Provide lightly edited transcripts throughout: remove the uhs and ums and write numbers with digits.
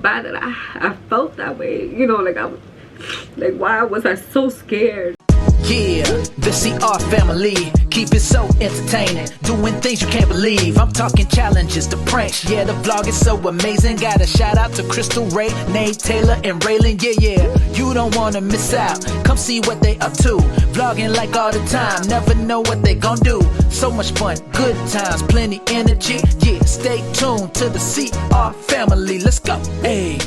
bad that I felt that way, you know, like why was I so scared? Yeah, the CR family, keep it so entertaining, doing things you can't believe. I'm talking challenges, the pranks, yeah, the vlog is so amazing. Got a shout out to Crystal Ray, Nate Taylor, and Raylan, yeah, you don't wanna miss out. Come see what they up to, vlogging like all the time, never know what they gon' do. So much fun, good times, plenty energy, yeah, stay tuned to the CR family, let's go, hey.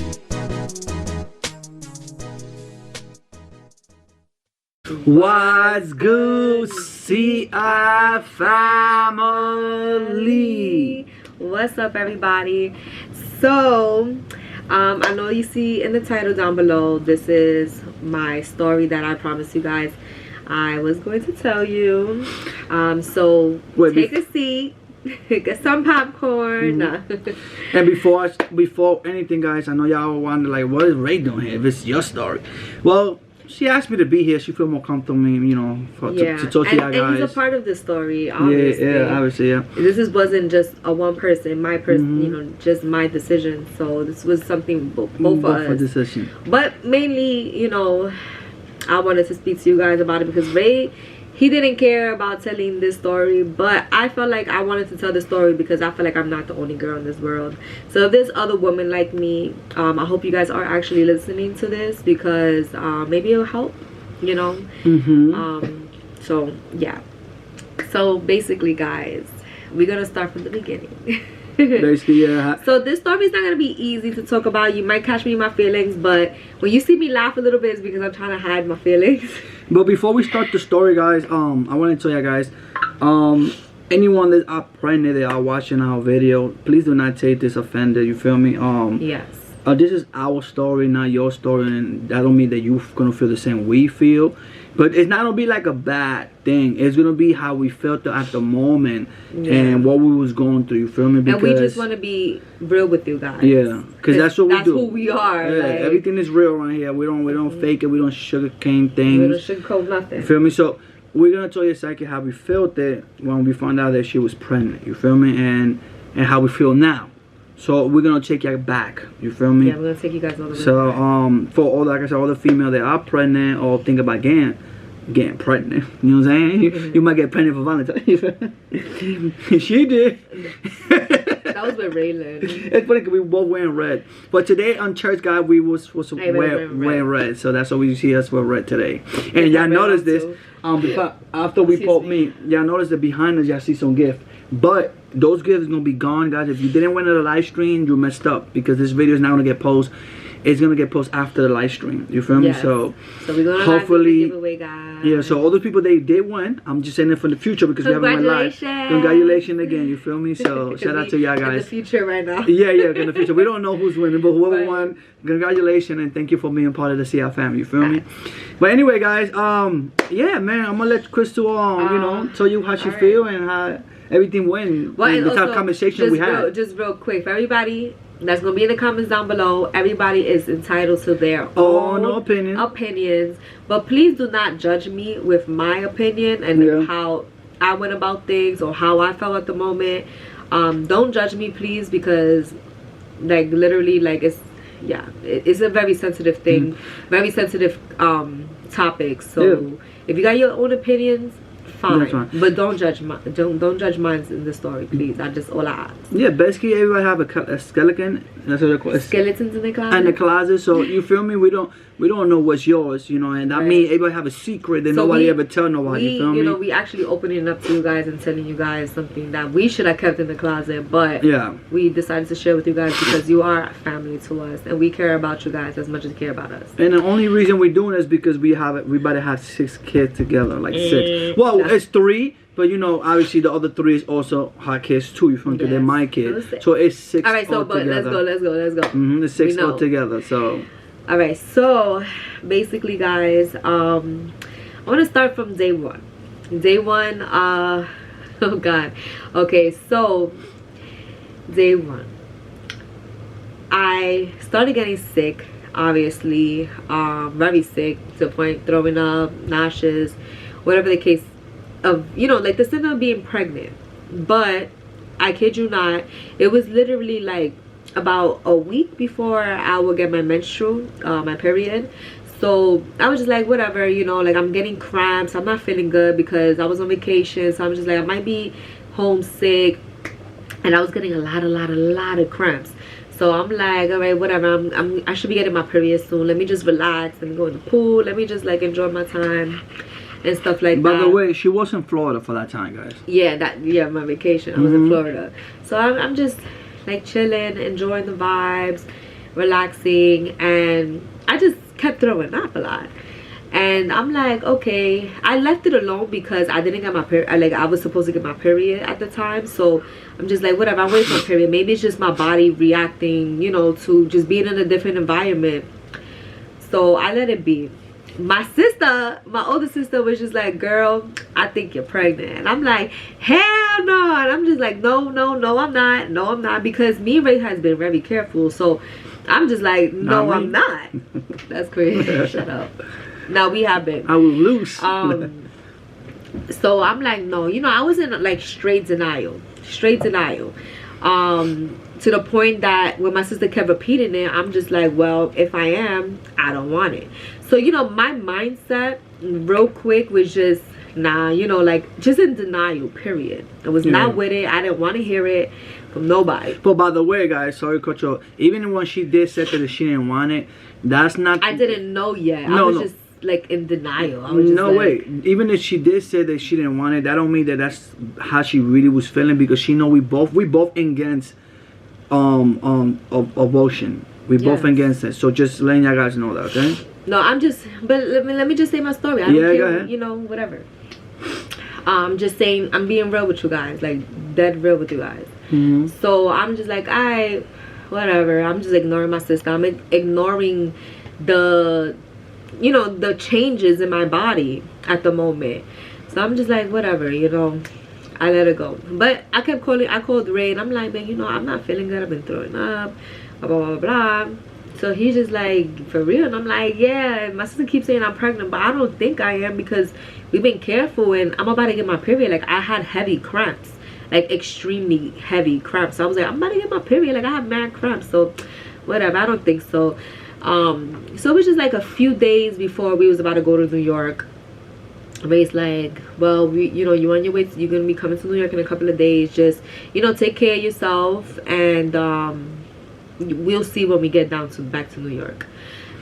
What's good, CR family? What's up, everybody? So I know you see in the title down below, this is my story that I promised you guys I was going to tell you. So take a seat, get some popcorn. And before anything, guys, I know y'all wonder, like, what is Ray doing here if it's your story? Well, she asked me to be here. She feel more comfortable, you know, to talk to y'all guys. And he's a part of the story, obviously. Yeah, obviously, yeah. This wasn't just a one person, my person, you know, just my decision. So this was something both of us. Decision. But mainly, you know, I wanted to speak to you guys about it because Ray, he didn't care about telling this story, but I felt like I wanted to tell the story because I feel like I'm not the only girl in this world. So if there's other women like me, I hope you guys are actually listening to this because maybe it'll help, you know. So yeah, so basically, guys, we're gonna start from the beginning. Basically, yeah. So this story is not gonna be easy to talk about. You might catch me in my feelings, but when you see me laugh a little bit, it's because I'm trying to hide my feelings. But before we start the story, guys, I want to tell you guys, anyone that are pregnant, that are watching our video, please do not take this offended. You feel me? Yes. This is our story, not your story, and that don't mean that you're gonna feel the same we feel. But it's not gonna be like a bad thing. It's gonna be how we felt at the moment and what we was going through. You feel me? Because, and we just want to be real with you guys. Yeah, because that's what we do. That's who we are. Yeah, like, everything is real around here. We don't fake it. We don't sugarcoat things. We don't sugarcoat nothing. You feel me? So we're gonna tell you exactly how we felt it when we found out that she was pregnant. You feel me? And how we feel now. So we're gonna take you back. You feel me? Yeah, we're gonna take you guys all the way. So for all, like I said, all the female that are pregnant or think about getting pregnant, you know what I'm saying? You might get pregnant for Valentine's. She did. That was with Raylan. It's funny because we both wearing red. But today on church, guys, we was supposed to wear red. So that's why we see us wear red today. And y'all notice this. After we post me, y'all notice that behind us, y'all see some gift. But those gifts gonna be gone, guys. If you didn't win the live stream, you messed up because this video is not gonna get posted. It's gonna get posted after the live stream. You feel me? Yes. So we're gonna hopefully giveaway, guys. Yeah. So all those people they did win. I'm just saying it for the future because we haven't went live. Congratulations again. You feel me? So shout out to y'all guys. In the future, right now. Yeah, in the future. We don't know who's winning, but whoever won, congratulations and thank you for being part of the CR family. You feel me? But anyway, guys, yeah, man, I'm gonna let Crystal, you know, tell you how she feel and how everything went. Well, the type of conversation we had. Just real quick for everybody that's gonna be in the comments down below, everybody is entitled to their own opinions, but please do not judge me with my opinion and how I went about things or how I felt at the moment. Don't judge me, please, because like literally, like it's a very sensitive thing, very sensitive topic. So if you got your own opinions, fine, but don't judge mine in the story, please. That's all I ask. Yeah, basically everybody have a skeleton. That's what they call it. Skeletons in the closet. In the closet. So you feel me? We don't know what's yours, you know, and that means everybody have a secret that nobody ever tell nobody. You feel me? You know, we actually opening it up to you guys and telling you guys something that we should have kept in the closet, but we decided to share with you guys because you are family to us and we care about you guys as much as you care about us. And the only reason we're doing this is because we about to have 6 kids together, like 6. Well, it's 3. But you know, obviously the other 3 is also her kids too. You feel me? They're my kids. So it's 6. All right, so but let's go. It's 6 all together. So. All right, so basically, guys, I want to start from day one. Day one. Oh God. Okay, so day one, I started getting sick. Obviously, very sick to the point throwing up, nauseous, whatever the case. Of, you know, like the symptom of being pregnant. But I kid you not, it was literally like about a week before I will get my menstrual, my period. So I was just like, whatever, you know, like I'm getting cramps. I'm not feeling good because I was on vacation. So I'm just like, I might be homesick. And I was getting a lot of cramps. So I'm like, all right, whatever. I should be getting my period soon. Let me just relax. Let me go in the pool. Let me just like enjoy my time and stuff like that. By the way, she was in Florida for that time, guys. Yeah, my vacation. I was in Florida. So I'm just like chilling, enjoying the vibes, relaxing, and I just kept throwing up a lot. And I'm like, okay, I left it alone because I didn't get my period. Like, I was supposed to get my period at the time. So I'm just like, whatever, I'm waiting for my period. Maybe it's just my body reacting, you know, to just being in a different environment. So I let it be. My sister, my older sister, was just like, girl, I think you're pregnant. And I'm like, hell no. And I'm just like, no, I'm not. No, I'm not. Because me and Ray has been very careful. So I'm just like, no, I'm not. That's crazy. Shut up. Now we have been. I was loose. So I'm like, no, you know, I was in like straight denial. To the point that when my sister kept repeating it, I'm just like, well, if I am, I don't want it. So, you know, my mindset real quick was just, nah, you know, like just in denial, period. I was not with it. I didn't want to hear it from nobody. But by the way, guys, sorry, Coach, even when she did say that she didn't want it, that's not. I didn't know yet. I was just like in denial. I was just way. Even if she did say that she didn't want it, that don't mean that that's how she really was feeling, because she know we both against abortion. We both against it. So just letting you guys know that, okay? No, I'm just, but let me just say my story. I don't care, go ahead. You know, whatever. Just saying, I'm being real with you guys, like dead real with you guys. So I'm just like, whatever. I'm just ignoring my sister. I'm ignoring the, you know, the changes in my body at the moment. So I'm just like, whatever, you know, I let it go. But I called Ray, and I'm like, man, you know, I'm not feeling good. I've been throwing up, blah, blah, blah, blah. So he's just like, for real? And I'm like, yeah. My sister keeps saying I'm pregnant, but I don't think I am, because we've been careful, and I'm about to get my period. Like, I had heavy cramps, like extremely heavy cramps. So I was like, I'm about to get my period. Like, I have mad cramps. So whatever, I don't think so. So it was just like a few days before we was about to go to New York. Ray's like, well, you know, you're on your way. You're gonna be coming to New York in a couple of days. Just, you know, take care of yourself, and we'll see when we get back to New York.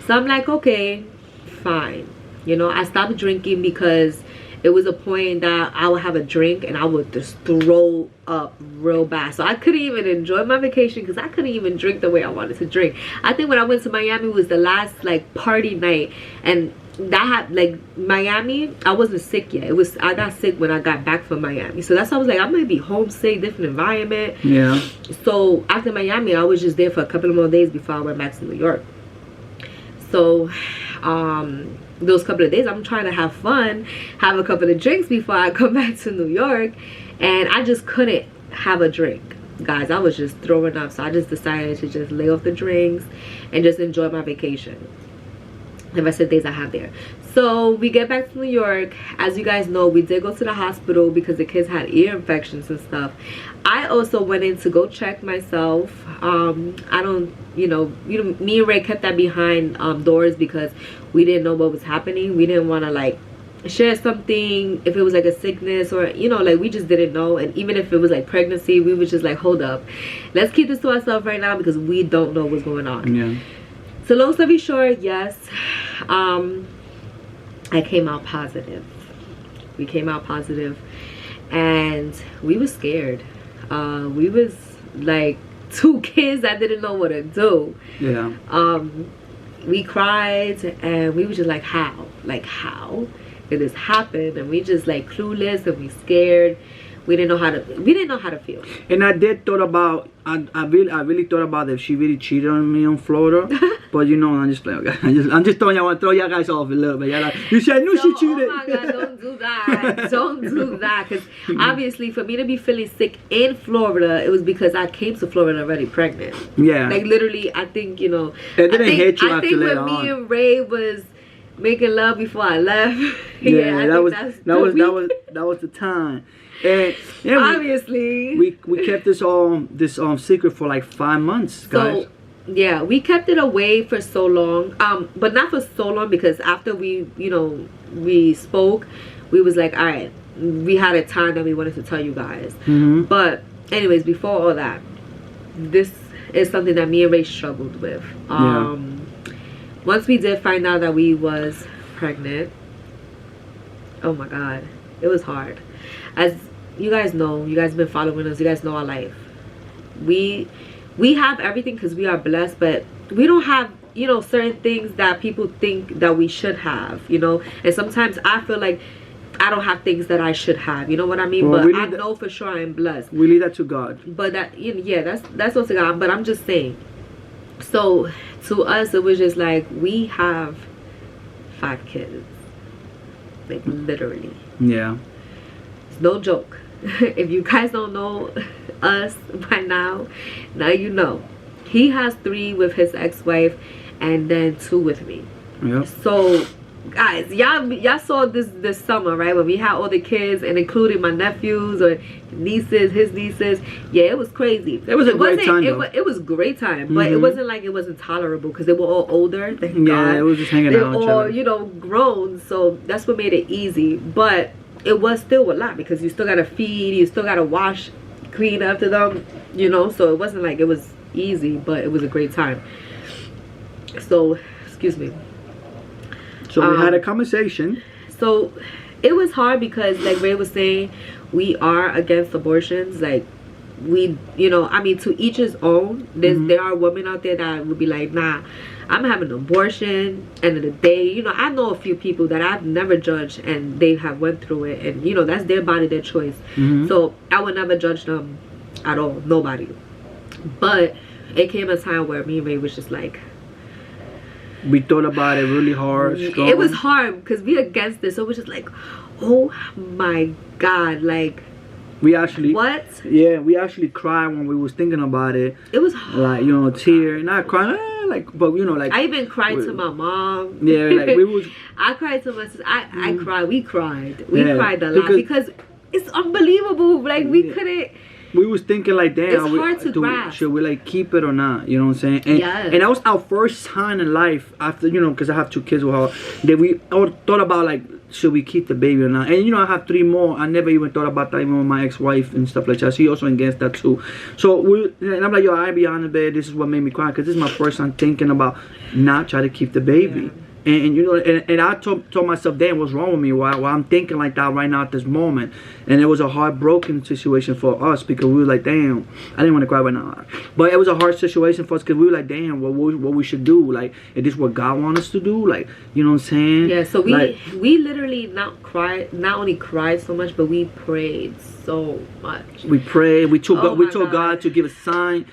So I'm like, okay, fine. You know, I stopped drinking because it was a point that I would have a drink and I would just throw up real bad. So I couldn't even enjoy my vacation because I couldn't even drink the way I wanted to drink. I think when I went to Miami was the last like party night, and that had, like, Miami, I wasn't sick yet. I got sick when I got back from Miami. So that's why I was like, I might be homesick, different environment. Yeah. So after Miami, I was just there for a couple of more days before I went back to New York. So those couple of days, I'm trying to have fun, have a couple of drinks before I come back to New York, and I just couldn't have a drink, guys. I was just throwing up. So I just decided to just lay off the drinks and just enjoy my vacation, the rest of the days I have there. So we get back to New York. As you guys know, we did go to the hospital because the kids had ear infections and stuff. I also went in to go check myself. I don't, you know, me and Ray kept that behind doors because we didn't know what was happening. We didn't want to like share something if it was like a sickness, or, you know, like we just didn't know. And even if it was like pregnancy, we was just like, hold up, let's keep this to ourselves right now because we don't know what's going on. Yeah. So long story short, yes, I came out positive. We came out positive, and we was scared. We was like two kids that didn't know what to do. Yeah. We cried, and we were just like, how? Like, how did this happen? And we just like clueless, and we scared. We didn't know how to feel. And I did thought about, I really thought about if she really cheated on me in Florida. But you know, I'm just playing. Okay? I'm just throwing y'all guys off a little bit. You said no, she cheated. Oh my God, don't do that. Don't do that. Because obviously, for me to be feeling sick in Florida, it was because I came to Florida already pregnant. Yeah. Like literally, I think, you know. It didn't hit you after later on. I think when me and Ray was making love before I left. Yeah, that was the time. And yeah, obviously we kept this secret for like 5 months, guys. So yeah, we kept it away for so long, but not for so long, because after we spoke, we was like, all right, we had a time that we wanted to tell you guys. But anyways, before all that, this is something that me and Ray struggled with. Once we did find out that we was pregnant, oh my god, it was hard. As you guys know, you guys have been following us, you guys know our life. We have everything because we are blessed, but we don't have, certain things that people think that we should have, and sometimes I feel like I don't have things that I should have, you know what I mean? Well, but I know for sure I am blessed. We leave that to God. But that's what's to God. But I'm just saying, so to us it was just like, we have 5 kids, like literally. Yeah, it's no joke. If you guys don't know us by now you know. He has 3 with his ex-wife and then 2 with me. Yep. So guys, y'all saw this summer, right, when we had all the kids and including my nephews or nieces, his nieces. Yeah, it was crazy. It was a great time, it was a great time, but it wasn't like it wasn't tolerable because they were all older. Thank God. It was just hanging out. They were all grown, so that's what made it easy. But it was still a lot because you still gotta feed, you still gotta wash, clean after them, so it wasn't like it was easy, but it was a great time. So excuse me. So we had a conversation. So it was hard because, like Ray was saying, we are against abortions. Like, to each his own. There are women out there that would be like, nah, I'm having an abortion. End of the day, I know a few people that I've never judged and they have went through it, and that's their body, their choice. So I would never judge them at all, nobody. But it came a time where me and Ray was just like, we thought about it really hard, strong. It was hard because we against this, so it was just like, oh my god, like, we actually, what? Yeah, we actually cried when we was thinking about it. It was hard. Like, tear, not crying, but like, I even cried to my mom. Yeah, like we was. I cried to my sister. I cried. We cried. We cried a lot because it's unbelievable. Like, we couldn't. We was thinking like, damn, it's hard to grasp. Should we like keep it or not? You know what I'm saying? And, yes. And that was our first time in life after, because I have 2 kids with her, that we all thought about like, should we keep the baby or not? And I have 3 more. I never even thought about that even with my ex-wife and stuff like that. She also against that too. So and I'm like, yo, I be on the bed. This is what made me cry because this is my first time thinking about not trying to keep the baby. Yeah. And I told myself, damn, what's wrong with me? Why I'm thinking like that right now at this moment? And it was a heartbroken situation for us because we were like, damn, I didn't want to cry right now, but it was a hard situation for us because we were like, damn, what we should do? Like, is this what God wants us to do? Like, you know what I'm saying? Yeah. So we literally not only cried so much, but we prayed so much. We prayed. We told God to give a sign.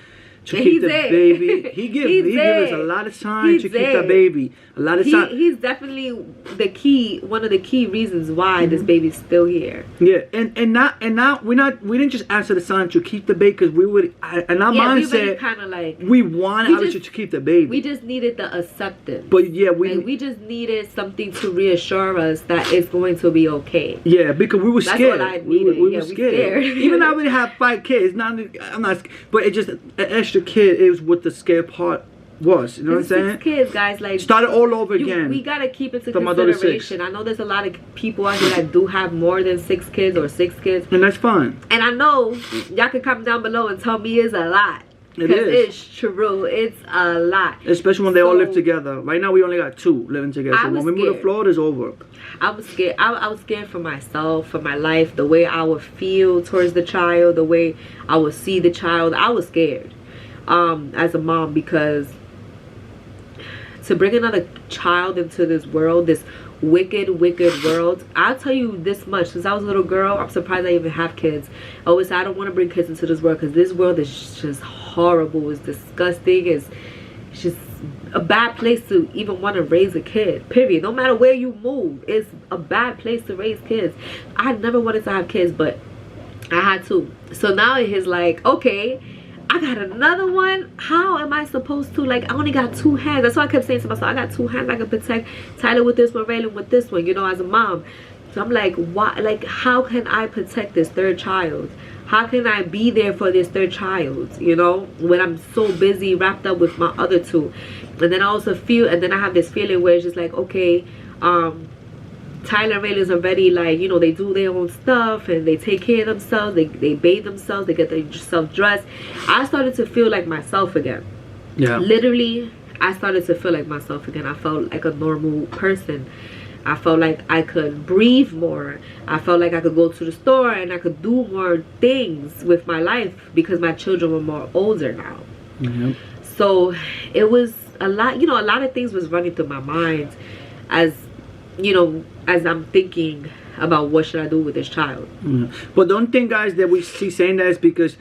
To keep the baby. He give us a lot of time to keep the baby. A lot of time. He's definitely one of the key reasons why this baby's still here. Yeah, and now we didn't just ask for the son to keep the baby because we would, and our mindset kind of like we wanted to keep the baby. We just needed the acceptance. But yeah, we just needed something to reassure us that it's going to be okay. Yeah, because we were scared. That's what I needed. We were scared. Even though we have 5 kids, I'm not. But it just an extra kid is what the scare part was. You know what I'm saying? 6 kids, guys. Like, started all over again. We gotta keep it to consideration. I know there's a lot of people out here that do have more than 6 kids or 6 kids, and that's fine. And I know y'all can comment down below and tell me it's a lot. It is. It's true. It's a lot. Especially when they all live together. Right now we only got 2 living together. So when we move to Florida, it's over. I was scared. I was scared for myself, for my life, the way I would feel towards the child, the way I would see the child. I was scared as a mom, because to bring another child into this world, this wicked world. I'll tell you this much, since I was a little girl, I'm surprised I even have kids. I always say I don't want to bring kids into this world because this world is just horrible. It's disgusting. It's just a bad place to even want to raise a kid, period. No matter where you move, it's a bad place to raise kids. I never wanted to have kids, but I had to. So now it's like, okay, I got another one. How am I supposed to, like, I only got 2 hands. That's why I kept saying to myself, I got 2 hands. I can protect Tyler with this one, Raylan with this one, you know, as a mom. So I'm like, why? Like, how can I protect this 3rd child? How can I be there for this 3rd child, you know, when I'm so busy wrapped up with my other 2? And then I also feel, and then I have this feeling where it's just like, okay, Tyler and Raylan's already, like, you know, they do their own stuff and they take care of themselves, they bathe themselves, they get themselves dressed. I started to feel like myself again. Yeah. Literally, I started to feel like myself again. I felt like a normal person. I felt like I could breathe more. I felt like I could go to the store and I could do more things with my life because my children were more older now. Mm-hmm. So it was a lot, you know, a lot of things was running through my mind as, you know, as I'm thinking about what should I do with this child. Mm-hmm. But don't think, guys, that she's saying that is because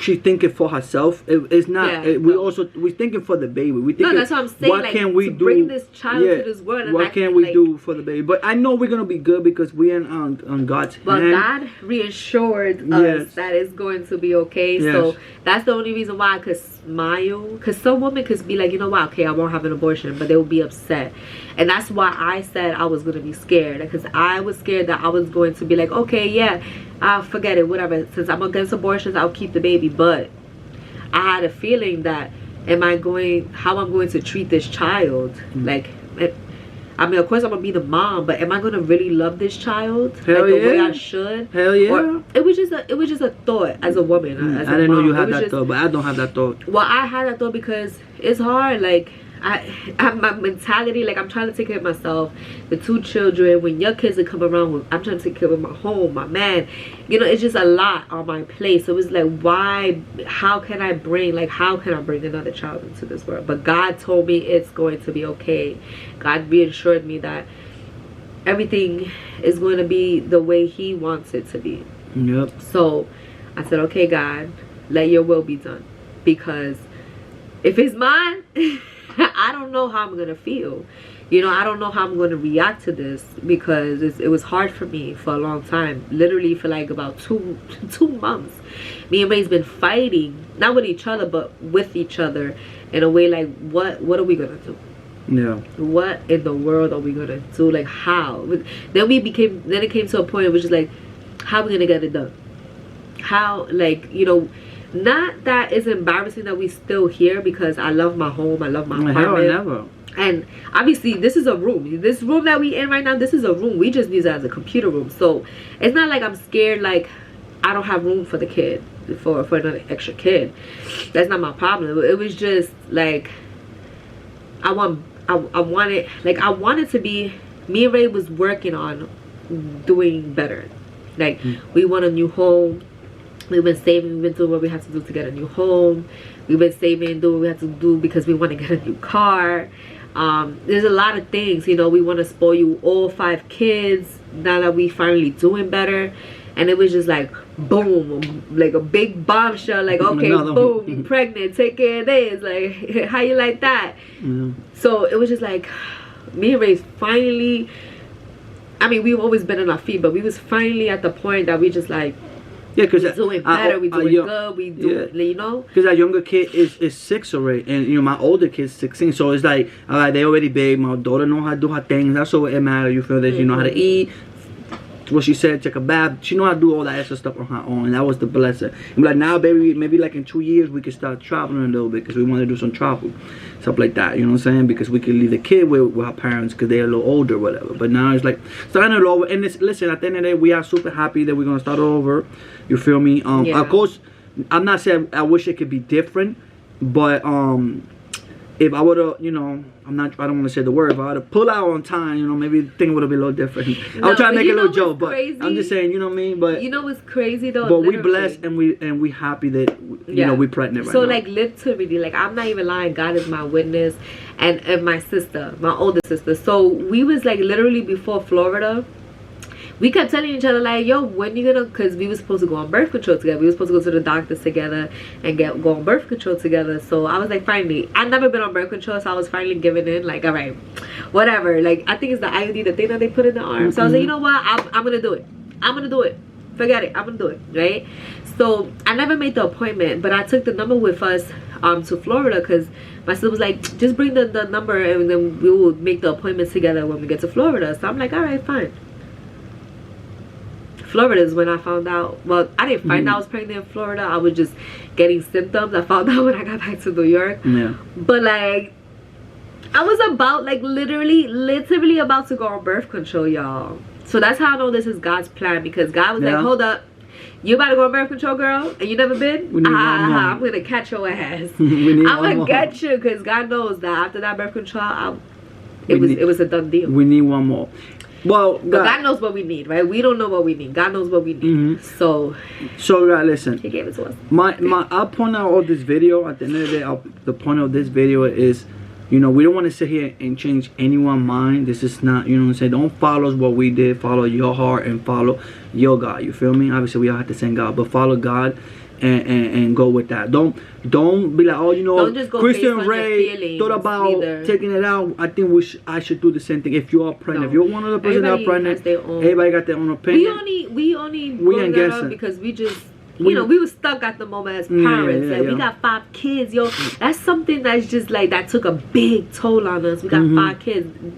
she's thinking for herself. It's not. Yeah, we're thinking for the baby. We thinking, no, that's what I'm saying. What like, can we do? Bring this child to this world. And what can we do for the baby? But I know we're gonna be good because we're on God's hand. But God reassured us that it's going to be okay. Yes. So that's the only reason why I could smile. Because some women could be like, you know what? Okay, I won't have an abortion, but they will be upset. And that's why I said I was gonna be scared, because I was scared that I was going to be like, okay, yeah, I'll forget it, whatever. Since I'm against abortions, I'll keep the baby. But I had a feeling that how I'm going to treat this child. Like, I mean, of course I'm gonna be the mom, but am I gonna really love this child like the way I should? Hell yeah. Or, it was just a thought as a woman. As I didn't know you had that thought, but I don't have that thought. Well, I had that thought because it's hard. Like, my mentality, like, I'm trying to take care of myself, the 2 children. When your kids are coming around, I'm trying to take care of my home, my man. You know, it's just a lot on my plate. So it's like, how can I bring another child into this world? But God told me it's going to be okay. God reassured me that everything is going to be the way He wants it to be. Yep. So I said, okay, God, let your will be done. Because if it's mine, I don't know how I'm gonna feel. You know, I don't know how I'm gonna react to this, because it was hard for me for a long time. Literally for like about two months. Me and Ray's been fighting, not with each other, but with each other, in a way like, what are we gonna do? Yeah. What in the world are we gonna do? Like, how? Then it came to a point it was just like, how are we gonna get it done? How, like, you know, not that it's embarrassing that we still here, because I love my home, I love my apartment. Never. And obviously this is a room. This room that we in right now, this is a room. We just use it as a computer room. So it's not like I'm scared like I don't have room for the kid, for another extra kid. That's not my problem. It was just like I wanted to be, me and Ray was working on doing better. Like, we want a new home. We've been saving, we've been doing what we have to do to get a new home. We've been saving and doing what we have to do because we want to get a new car. There's a lot of things, you know. We want to spoil you all 5 kids now that we finally doing better. And it was just like, boom, like a big bombshell. Like, okay, boom, you pregnant, take care of this. Like, how you like that? So it was just like, me and Ray finally, I mean, we've always been on our feet, but we was finally at the point that we just like, yeah, because we doing better, we doing good, we do, you know. Because our younger kid is 6 already, and you know my older kid's 16. So it's like, all right, they already big. My daughter know how to do her things. That's all it matters. You feel that she know how to eat. What she said, take a bath. She know how to do all that extra stuff on her own, and that was the blessing. I'm like, now, baby, maybe like in 2 years we can start traveling a little bit, because we want to do some travel, stuff like that. You know what I'm saying? Because we can leave the kid with her parents because they're a little older, whatever. But now it's like starting it over. And listen, at the end of the day, we are super happy that we're gonna start over. You feel me? Of course, I'm not saying I wish it could be different, but if I would've, you know, I don't want to say the word, but I would've pulled out on time, you know, maybe the thing would've been a little different. I was trying to make a little joke, but I'm just saying, you know what I mean? But you know what's crazy though? But we blessed and we happy that you know we pregnant right now. So like literally, like I'm not even lying. God is my witness, and my sister, my older sister. So we was like literally before Florida. We kept telling each other like, yo, when you gonna, because we were supposed to go on birth control together. We were supposed to go to the doctors together and go on birth control together. So I was like, finally, I've never been on birth control, so I was finally giving in, like, all right, whatever. Like, I think it's the IUD, the thing that they put in the arm. So I was like, you know what, I'm gonna do it. I'm gonna do it. forget it, I'm gonna do it, right? So I never made the appointment, but I took the number with us to Florida because my sister was like, just bring the number and then we will make the appointment together when we get to Florida. So I'm like, all right, fine. Florida is when I found out. Well, I didn't find out I was pregnant in Florida. I was just getting symptoms. I found out when I got back to New York. Yeah. But like, I was about like literally about to go on birth control, y'all. So that's how I know this is God's plan, because God was like, hold up, you about to go on birth control, girl, and you never been? I'm gonna catch your ass. I'm gonna get you, because God knows that after that birth control, it was a done deal. We need one more. Well, God knows what we need, right? We don't know what we need. God knows what we need. So listen. He gave it to us. I'll point out all this video. At the end of the day, the point of this video is, you know, we don't want to sit here and change anyone's mind. This is not, you know what I'm saying? Don't follow what we did. Follow your heart and follow your God. You feel me? Obviously, we all have to send God, but follow God and go with that. Don't be like, oh, you know, Christian Ray thought about taking it out. I think I should do the same thing. If you are pregnant, if you're one of the person that are pregnant, everybody got their own opinion. We only brought that up because we just, you know, we were stuck at the moment as parents. We got 5 kids, yo. That's something that's just like, that took a big toll on us. We got 5 kids.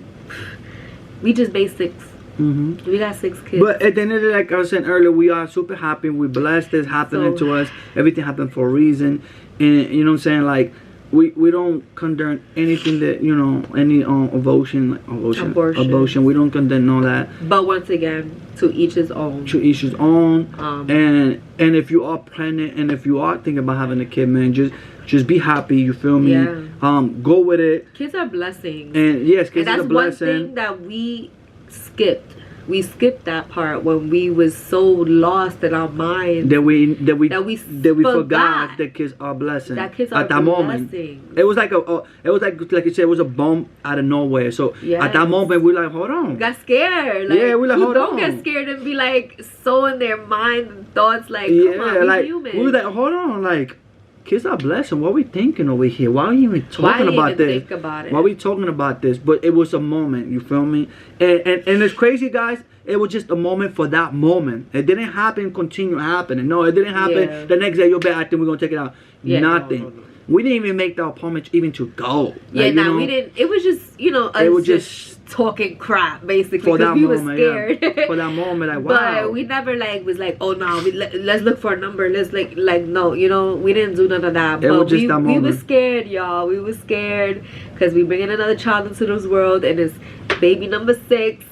We just made 6. We got 6 kids. But at the end of the day, like I was saying earlier, we are super happy. We're blessed. It's happening to us. Everything happened for a reason. And you know what I'm saying? Like, we don't condone anything that, you know, any abortion. We don't condone all that. But once again, to each his own. To each his own. And if you are pregnant and if you are thinking about having a kid, man, just be happy. You feel me? Yeah. Go with it. Kids are blessings. And yes, kids are a blessing. That's one thing that we skipped. We skipped that part when we was so lost in our minds that we forgot that kids are blessing. That kids are at that moment. It was like you said, it was a bump out of nowhere. So at that moment, we're like, hold on. Got scared. Like, we're like, hold on. Don't get scared and be like so in their mind and thoughts like, come on, like, human. We were like, hold on, like, kids are blessing. What are we thinking over here? Why are we even talking about this? Why are we talking about this? But it was a moment, you feel me? And it's crazy, guys. It was just a moment for that moment. It didn't happen, continue happening. No, it didn't happen the next day. You'll bet, I think we're going to take it out. Nothing. No. We didn't even make the appointment even to go. Like, we didn't. It was just, you know, us just talking crap, basically. For that we moment, were scared. For that moment, like, wow. But we never, like, was like, oh, no, let's look for a number. Let's, like, no, you know, we didn't do none of that. But we were scared, y'all. We were scared because we bringing another child into this world, and it's baby number 6.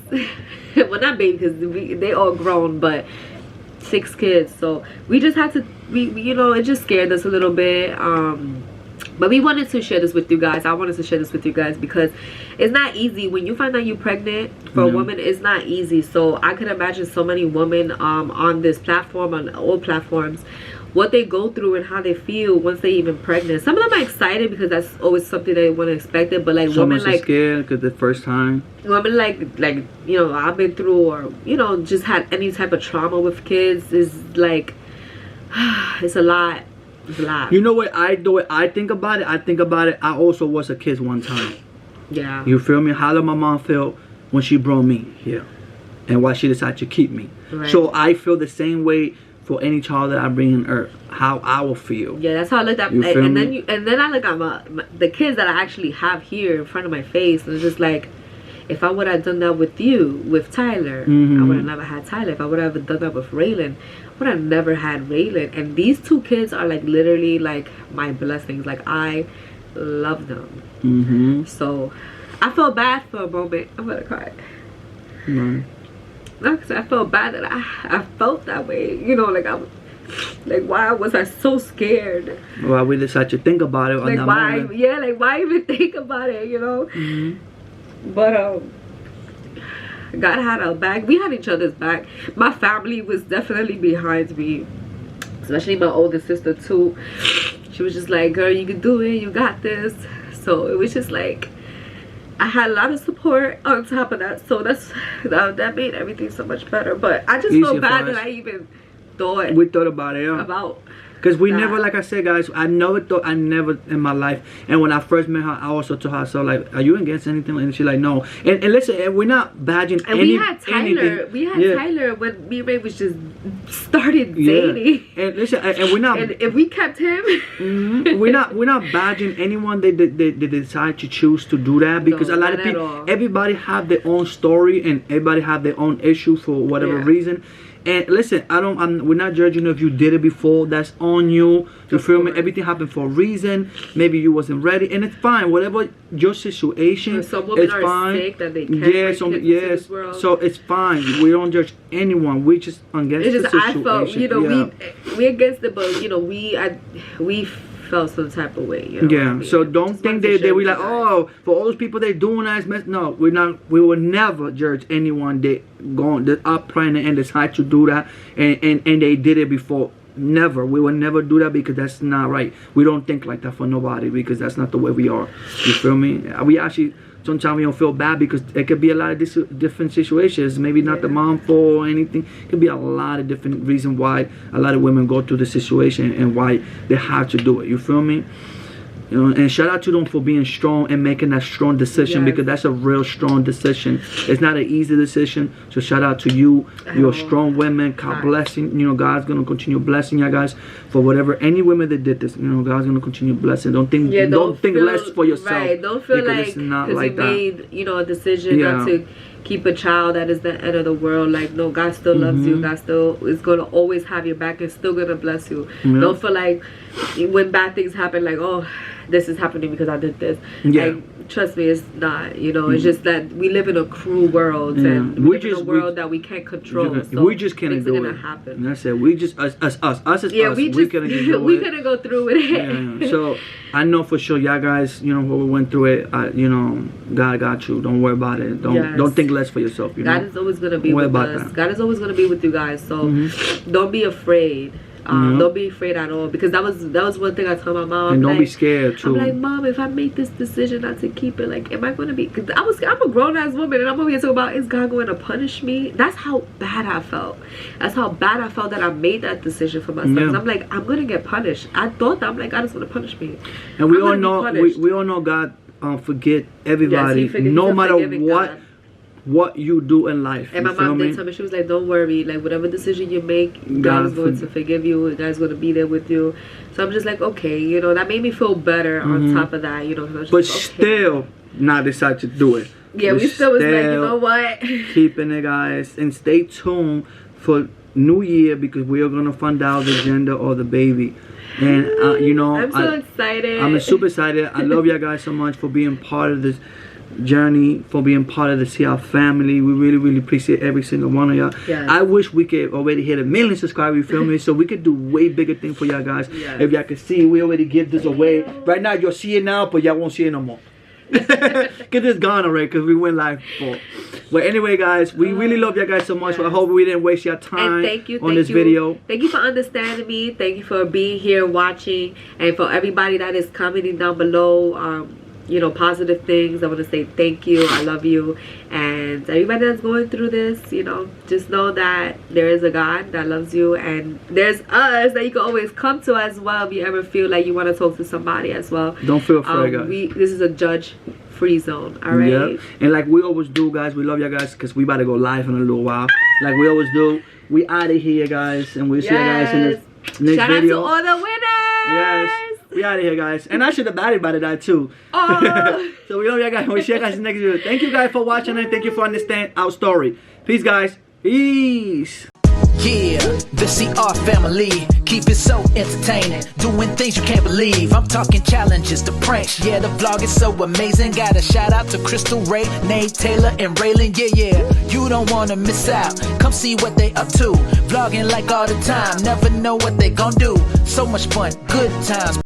Well, not baby, because they all grown, but 6 kids. So we just had to, you know, it just scared us a little bit. But we wanted to share this with you guys. I wanted to share this with you guys because it's not easy. When you find out you're pregnant for a woman, it's not easy. So I could imagine so many women on this platform, on all platforms, what they go through and how they feel once they even pregnant. Some of them are excited because that's always something they want to expect it, but like women like scared because the first time. Women like you know, I've been through, or you know, just had any type of trauma with kids is like it's a lot. It's a lot. You know what I think about it? I also was a kid one time. Yeah. You feel me? How did my mom feel when she brought me here, and why she decided to keep me? Right. So I feel the same way for any child that I bring in earth, how I will feel. Yeah, that's how I looked at. And then I look at the kids that I actually have here in front of my face, and it's just like, if I would have done that with you, with Tyler, I would have never had Tyler. If I would have done that with Raylan, I would have never had Raylan. And these 2 kids are like literally like my blessings. Like, I love them. So I felt bad for a moment. I'm gonna cry. No, because I felt bad that I felt that way. You know, like why was I so scared? Why we decided to think about it on that moment. Yeah, like why even think about it, you know? But God had our back. We had each other's back. My family was definitely behind me, especially my older sister too. She was just like, girl, you can do it, you got this. So it was just like, I had a lot of support on top of that, so that made everything so much better. But I just feel bad that I even thought about it, Because we never, like I said, guys, I never in my life. And when I first met her, I also told her, so like, are you against anything? And she's like, no. And listen, and we're not badging and we had Tyler. We had Tyler when me and Ray was just started dating. And listen, and we're not. And if we kept him, we're not badging anyone that they decide to choose to do that, because a lot of people, everybody have their own story and everybody have their own issue for whatever reason. And listen, we're not judging you if you did it before. That's on you. You feel me? Everything happened for a reason. Maybe you wasn't ready, and it's fine. Whatever your situation, some women it's are fine. Sick that they can't yes. So it's fine. We don't judge anyone. We just against the situation. I felt, we against it, but we felt some type of way. You know yeah. I mean? So don't think they we like, oh, for all those people they doing that. No, we're not. We will never judge anyone that are planning and decide to do that, and they did it before. Never. We will never do that, because that's not right. We don't think like that for nobody, because that's not the way we are. You feel me? We actually sometimes we don't feel bad, because it could be a lot of different situations. Maybe not the mom fault or anything. It could be a lot of different reasons why a lot of women go through the situation and why they have to do it. You feel me? You know, and shout out to them for being strong and making that strong decision, because that's a real strong decision. It's not an easy decision. So shout out to you. You're strong women. God blessing. You know, God's gonna continue blessing you guys for whatever. Any women that did this, you know, God's gonna continue blessing. Don't think less for yourself. Right. Don't feel like because you made a decision not to keep a child, that is the end of the world. Like, no, God still loves you. God still is gonna always have your back and still gonna bless you. Don't feel like when bad things happen, like, oh, this is happening because I did this. Like, trust me, it's not. It's just that we live in a cruel world, and we live in a world that we can't control. So we just can't do it. Happen. That's it. We just us as us. We couldn't do it. We couldn't go through with it. Yeah. So I know for sure, y'all guys, what we went through it. God got you. Don't worry about it. Don't think less for yourself. God is always gonna be with us. God is always gonna be with you guys. So don't be afraid. Don't be afraid at all, because that was one thing I told my mom. And don't be scared too. I'm like, Mom, if I make this decision not to keep it, like, am I going to be? Because I'm a grown ass woman, and I'm over here talking about, is God going to punish me? That's how bad I felt. That's how bad I felt that I made that decision for myself. Yeah. I'm like, I'm gonna get punished. I thought that, I'm like, God is gonna punish me. And we all know God forget everybody, no matter what you do in life. And my mom did tell me, she was like, don't worry, like, whatever decision you make, God is going to forgive you, God's going to be there with you. So I'm just like, okay, that made me feel better on top of that, but still not decide to do it. Yeah, we still was like, you know what, keeping it, guys. And stay tuned for New Year, because we are going to find out the gender of the baby. And I'm so excited. I'm super excited. I love y'all guys so much for being part of this journey, for being part of the CR family. We really, really appreciate every single one of y'all. Yes. I wish we could already hit 1 million subscribers, you feel me? So we could do way bigger things for y'all guys. Yes. If y'all can see, we already give this away. Right now, you'll see it now, but y'all won't see it no more. Get this gone already, because we went live before. But anyway, guys, we really love y'all guys so much. Yes. I hope we didn't waste your time on this video. Thank you for understanding me. Thank you for being here watching, and for everybody that is commenting down below, positive things. I want to say thank you. I love you. And everybody that's going through this, just know that there is a God that loves you, and there's us that you can always come to as well if you ever feel like you want to talk to somebody as well. Don't feel afraid, guys. This is a judge-free zone, all right? Yep. And like we always do, guys, we love you guys, because we about to go live in a little while. Like we always do. We out of here, guys, and we'll see you guys in the next Shout video. Shout out to all the winners! Yes. We out of here, guys. And I should have added about that too. Oh. So we love you guys. We'll see you guys in the next video. Thank you guys for watching, and thank you for understanding our story. Peace, guys. Peace. Yeah, the CR family, keep it so entertaining, doing things you can't believe. I'm talking challenges, the pranks, yeah, the vlog is so amazing. Got a shout out to Crystal Ray, Nate Taylor, and Raylan, yeah, you don't wanna miss out. Come see what they up to, vlogging like all the time, never know what they gon' do. So much fun, good times.